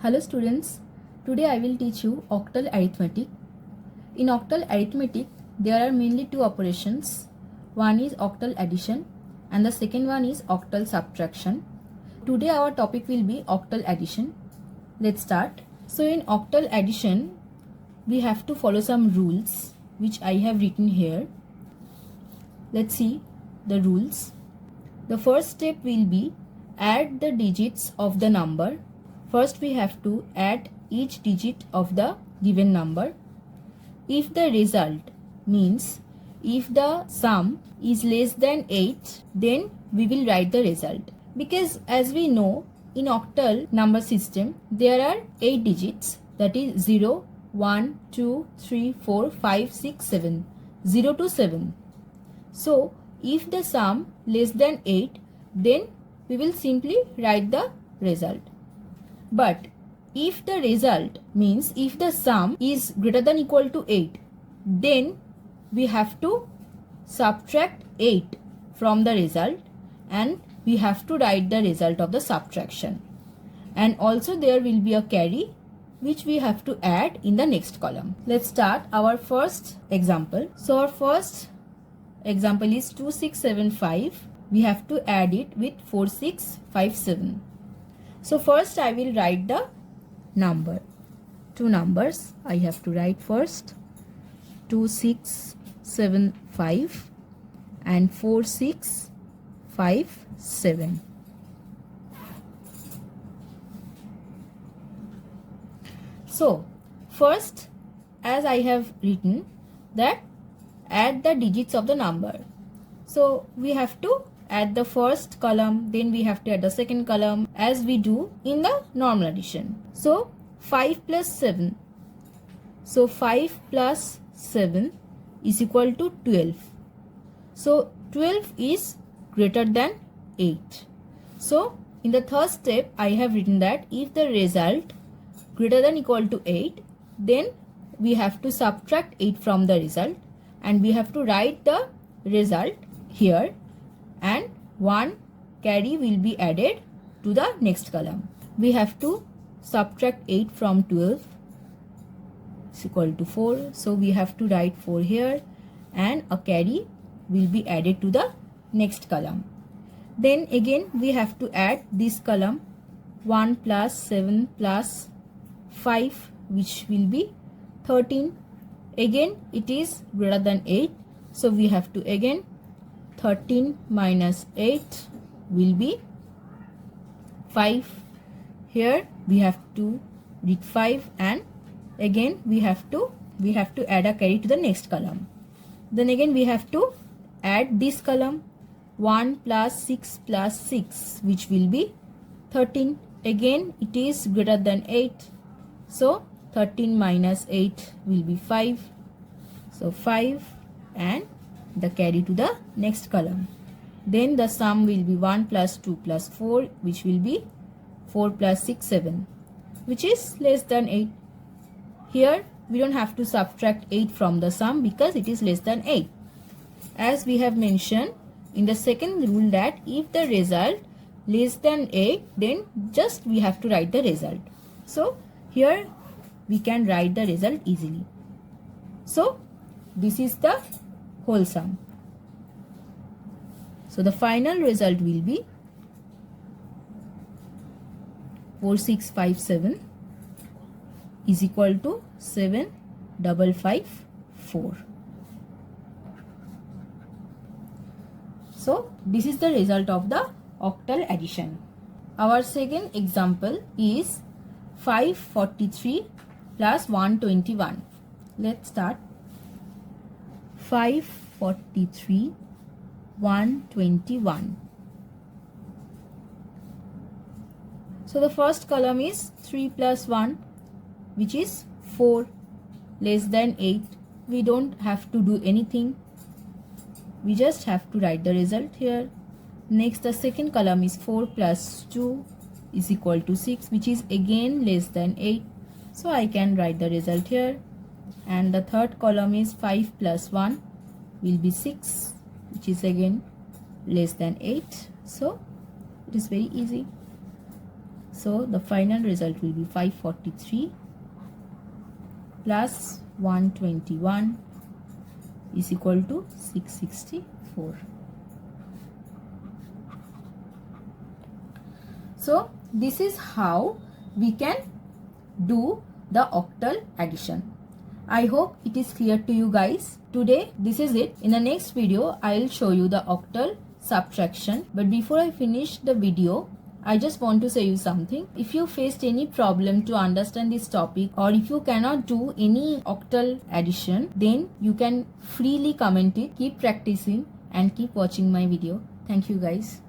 Hello students, today I will teach you octal arithmetic. In octal arithmetic, there are mainly two operations. One is octal addition and the second one is octal subtraction. Today our topic will be octal addition. Let's start. So in octal addition, we have to follow some rules which I have written here. Let's see the rules. The first step will be add the digits of the number. First we have to add each digit of the given number. If the result means if the sum is less than 8, then we will write the result. Because as we know, in octal number system, there are 8 digits, that is 0, 1, 2, 3, 4, 5, 6, 7, 0 to 7. So if the sum less than 8, then we will simply write the result. But if the result means if the sum is greater than equal to 8, then we have to subtract 8 from the result and we have to write the result of the subtraction. And also there will be a carry which we have to add in the next column. Let's start our first example. So our first example is 2675. We have to add it with 4657. So first I will write the number. Two numbers I have to write first. 2675 and 4657. So first, as I have written that add the digits of the number. So we have to add the first column, then we have to add the second column as we do in the normal addition. So 5 plus 7. So 5 plus 7 is equal to 12. So 12 is greater than 8. So in the third step, I have written that if the result greater than equal to 8, then we have to subtract 8 from the result and we have to write the result here, and one carry will be added to the next column. We have to subtract 8 from 12 is equal to 4. So we have to write 4 here and a carry will be added to the next column. Then again we have to add this column 1 plus 7 plus 5, which will be 13. Again it is greater than 8. So we have to again 13 minus 8 will be 5. Here we have to read 5 and again we have to add a carry to the next column. Then again we have to add this column 1 plus 6 plus 6, which will be 13. Again it is greater than 8. So 13 minus 8 will be 5. So 5 and the carry to the next column. Then the sum will be 1 plus 2 plus 4, which will be 4 plus 6, 7, which is less than 8. Here we don't have to subtract 8 from the sum because it is less than 8. As we have mentioned in the second rule that if the result less than 8, then just we have to write the result. So here we can write the result easily. So this is the whole sum. So the final result will be 4657 is equal to 7554. So this is the result of the octal addition. Our second example is 543 plus 121. Let's start. 543 121. So the first column is 3 plus 1, which is 4, less than 8. We don't have to do anything. We just have to write the result here. Next, the second column is 4 plus 2 is equal to 6, which is again less than 8. So I can write the result here. And the third column is 5 plus 1 will be 6, which is again less than 8. So it is very easy. So the final result will be 543 plus 121 is equal to 664. So this is how we can do the octal addition. I hope it is clear to you guys. Today this is it. In the next video I will show you the octal subtraction. But before I finish the video, I just want to say you something. If you faced any problem to understand this topic, or if you cannot do any octal addition, then you can freely comment it. Keep practicing and keep watching my video. Thank you guys.